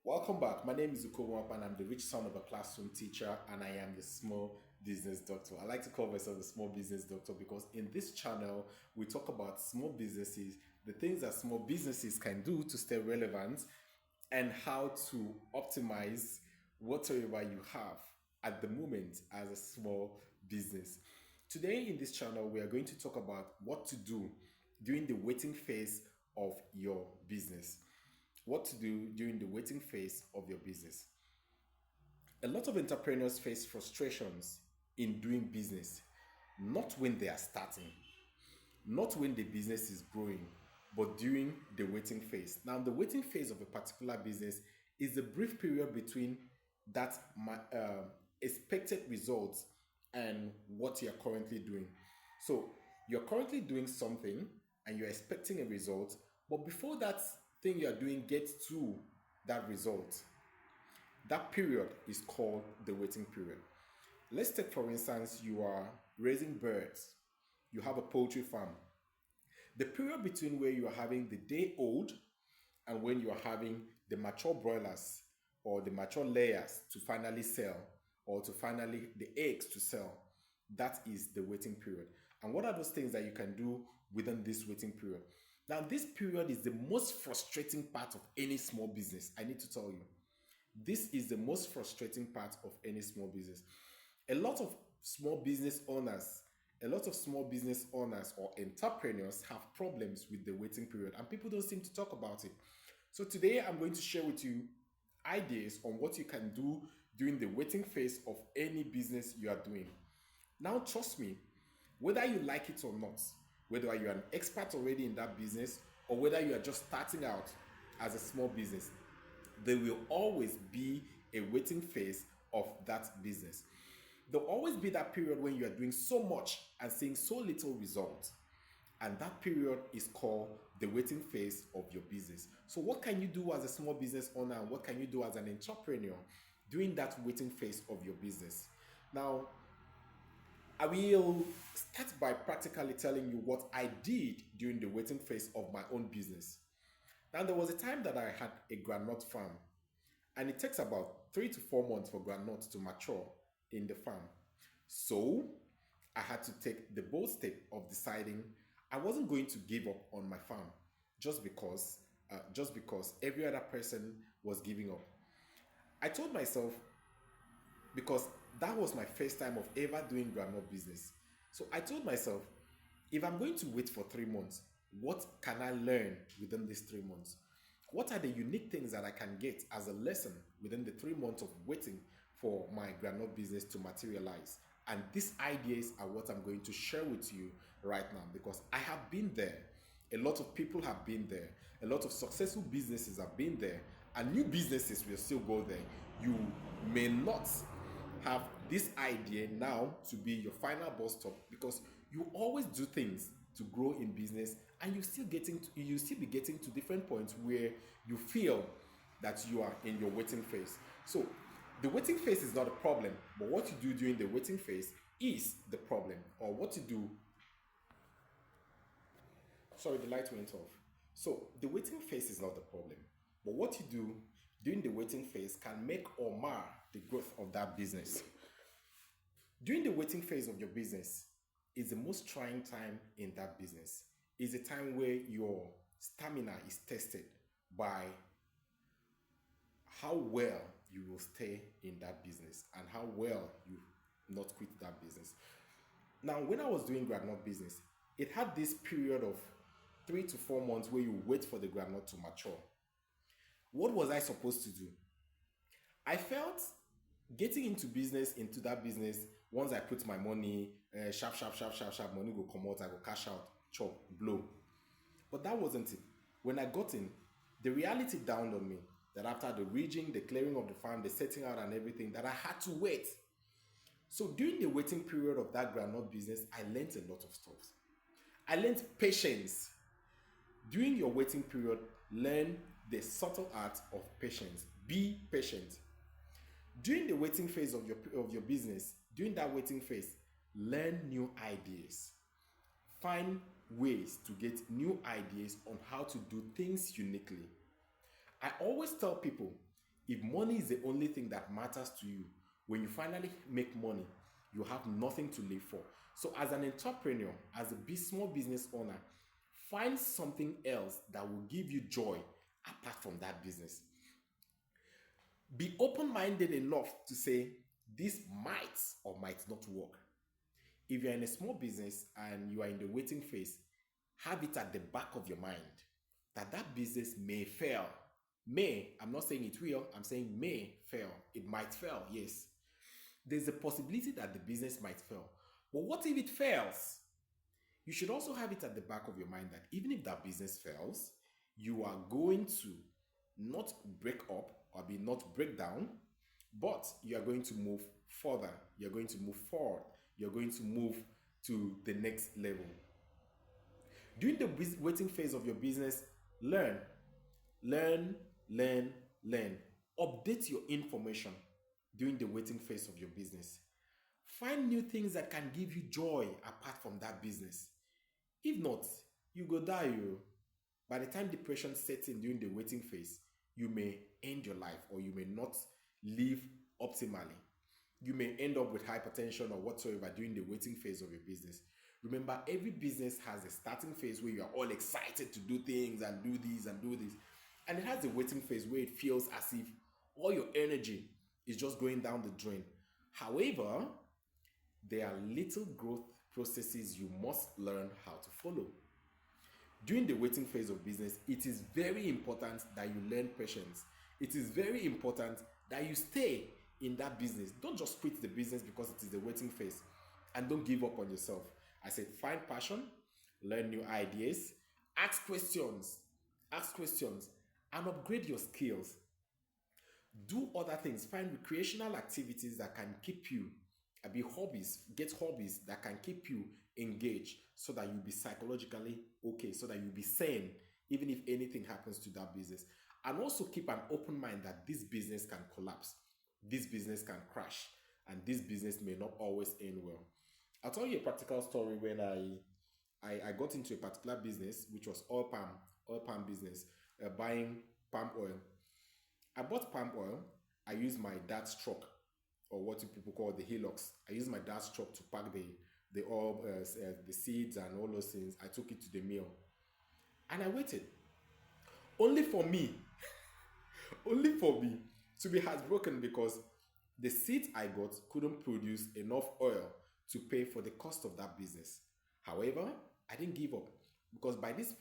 Welcome back. My name is Uko and I'm the rich son of a classroom teacher and I am the small business doctor. I like to call myself the small business doctor because in this channel we talk about small businesses, the things that small businesses can do to stay relevant and how to optimize whatever you have at the moment as a small business. Today in this channel we are going to talk about what to do during the waiting phase of your business. What to do during the waiting phase of your business. A lot of entrepreneurs face frustrations in doing business, not when they are starting, not when the business is growing, but during the waiting phase. Now, the waiting phase of a particular business is the brief period between that expected results and what you're currently doing. So, you're currently doing something and you're expecting a result, but before that thing you're doing gets to that result, that period is called the waiting period. Let's take, for instance, you are raising birds, you have a poultry farm. The period between where you are having the day old and when you are having the mature broilers or the mature layers to finally sell or to finally the eggs to sell, that is the waiting period. And what are those things that you can do within this waiting period? Now, this period is the most frustrating part of any small business. I need to tell you, this is the most frustrating part of any small business. A lot of small business owners, a lot of small business owners or entrepreneurs have problems with the waiting period, and people don't seem to talk about it. So, today I'm going to share with you ideas on what you can do during the waiting phase of any business you are doing. Now, trust me, whether you like it or not, whether you're an expert already in that business or whether you are just starting out as a small business, there will always be a waiting phase of that business. There'll always be that period when you are doing so much and seeing so little result. And that period is called the waiting phase of your business. So, what can you do as a small business owner and what can you do as an entrepreneur during that waiting phase of your business? Now, I will start by practically telling you what I did during the waiting phase of my own business. Now, there was a time that I had a groundnut farm, and it takes about 3 to 4 months for groundnuts to mature in the farm. So, I had to take the bold step of deciding I wasn't going to give up on my farm just because every other person was giving up. I told myself because that was my first time of ever doing groundnut business. So I told myself, if I'm going to wait for 3 months, what can I learn within these 3 months? What are the unique things that I can get as a lesson within the 3 months of waiting for my groundnut business to materialize? And these ideas are what I'm going to share with you right now because I have been there. A lot of people have been there. A lot of successful businesses have been there. And new businesses will still go there. You may not have this idea now to be your final bus stop because you always do things to grow in business and you still be getting to different points where you feel that you are in your waiting phase. So the waiting phase is not a problem, but what you do during the waiting phase is the problem, or what you do. Sorry, the light went off. So the waiting phase is not the problem, but what you do during the waiting phase can make or mar the growth of that business. During the waiting phase of your business is the most trying time in that business. It's a time where your stamina is tested by how well you will stay in that business and how well you not quit that business. Now, when I was doing groundnut business, it had this period of 3 to 4 months where you wait for the groundnut to mature. What was I supposed to do? I felt getting into that business, once I put my money, sharp, sharp, sharp, sharp, sharp, money go come out, I go cash out, chop, blow. But that wasn't it. When I got in, the reality dawned on me that after the ridging, the clearing of the farm, the setting out and everything, that I had to wait. So during the waiting period of that groundnut business, I learned a lot of stuff. I learned patience. During your waiting period, learn the subtle art of patience. Be patient. During the waiting phase of your business, during that waiting phase, learn new ideas. Find ways to get new ideas on how to do things uniquely. I always tell people If money is the only thing that matters to you, when you finally make money, you have nothing to live for. So, as an entrepreneur, as a small business owner, find something else that will give you joy apart from that business. Be open minded enough to say, this might or might not work. If you're in a small business and you are in the waiting phase, have it at the back of your mind that that business may fail. May, I'm not saying it will, I'm saying may fail. It might fail, yes. There's a possibility that the business might fail. But what if it fails? You should also have it at the back of your mind that even if that business fails, you are going to not break up or be not break down, but you are going to move further. You're going to move forward. You're going to move to the next level. During the waiting phase of your business, learn, learn, learn, learn. Update your information during the waiting phase of your business. Find new things that can give you joy apart from that business. If not, you go die. By the time depression sets in during the waiting phase, you may end your life or you may not live optimally. You may end up with hypertension or whatsoever during the waiting phase of your business. Remember, every business has a starting phase where you are all excited to do things and do this and do this. And it has a waiting phase where it feels as if all your energy is just going down the drain. However, there are little growth processes you must learn how to follow. During the waiting phase of business, it is very important that you learn patience. It is very important that you stay in that business. Don't just quit the business because it is the waiting phase, and don't give up on yourself. I said find passion, learn new ideas, ask questions, and upgrade your skills. Do other things. Find recreational activities that can keep you, get hobbies that can keep you engaged so that you'll be psychologically okay, so that you'll be sane even if anything happens to that business. And also keep an open mind that this business can collapse, this business can crash, and this business may not always end well. I'll tell you a practical story when I got into a particular business, which was oil palm business, buying palm oil. I bought palm oil. I used my dad's truck, or what people call the hillocks. I used my dad's truck to pack the oil, the seeds and all those things. I took it to the mill, and I waited. Only for me, only for me to be heartbroken because the seeds I got couldn't produce enough oil to pay for the cost of that business. However, I didn't give up because by this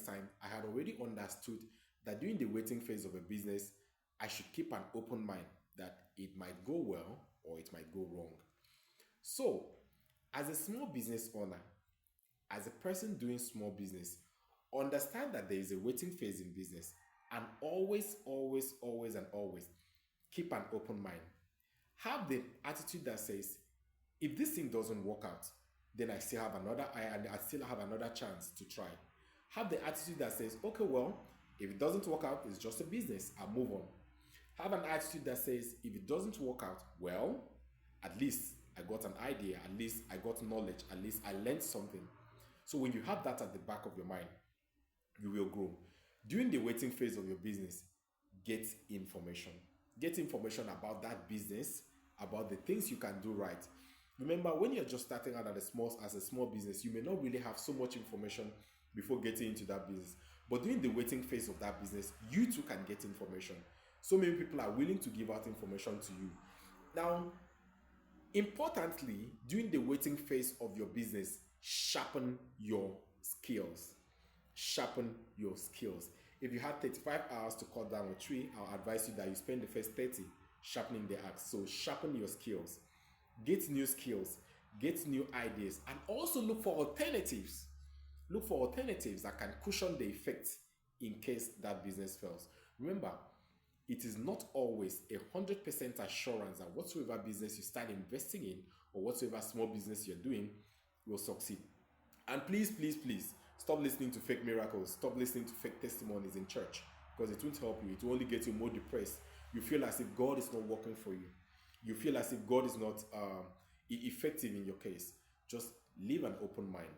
time, I had already understood that during the waiting phase of a business, I should keep an open mind that it might go well or it might go wrong. So, as a small business owner, as a person doing small business, understand that there is a waiting phase in business, and always keep an open mind. Have the attitude that says, if this thing doesn't work out, then I still have another chance to try. Have the attitude that says, okay, well, if it doesn't work out, it's just a business, I'll move on. Have an attitude that says, if it doesn't work out, well, at least I got an idea, at least I got knowledge, at least I learned something. So when you have that at the back of your mind, you will grow. During the waiting phase of your business, get information. Get information about that business, about the things you can do right. Remember, when you're just starting out as a small business, you may not really have so much information before getting into that business. But during the waiting phase of that business, you too can get information. So many people are willing to give out information to you. Now, importantly, during the waiting phase of your business, sharpen your skills. Sharpen your skills. If you had 35 hours to cut down a tree, I'll advise you that you spend the first 30 sharpening the axe. So sharpen your skills. Get new skills. Get new ideas. And also look for alternatives. Look for alternatives that can cushion the effects in case that business fails. Remember, it is not always 100% assurance that whatsoever business you start investing in or whatsoever small business you're doing will succeed. And please, stop listening to fake miracles. Stop listening to fake testimonies in church, because it won't help you. It will only get you more depressed. You feel as if God is not working for you. You feel as if God is not effective in your case. Just leave an open mind.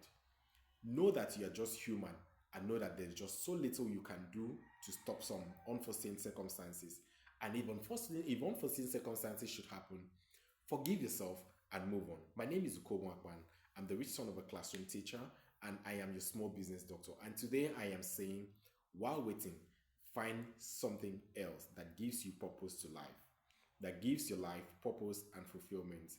Know that you are just human, and know that there's just so little you can do to stop some unforeseen circumstances. And if unforeseen circumstances should happen, forgive yourself and move on. My name is Ukomo Akpan. I'm the rich son of a classroom teacher, and I am your small business doctor. And today I am saying, while waiting, find something else that gives you purpose to life, that gives your life purpose and fulfillment.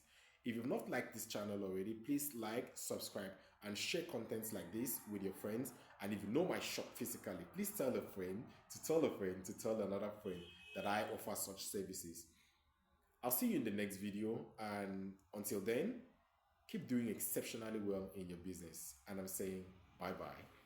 If you've not liked this channel already, please like, subscribe, and share contents like this with your friends. And if you know my shop physically, please tell a friend to tell a friend to tell another friend that I offer such services. I'll see you in the next video, and until then, keep doing exceptionally well in your business. And I'm saying bye bye.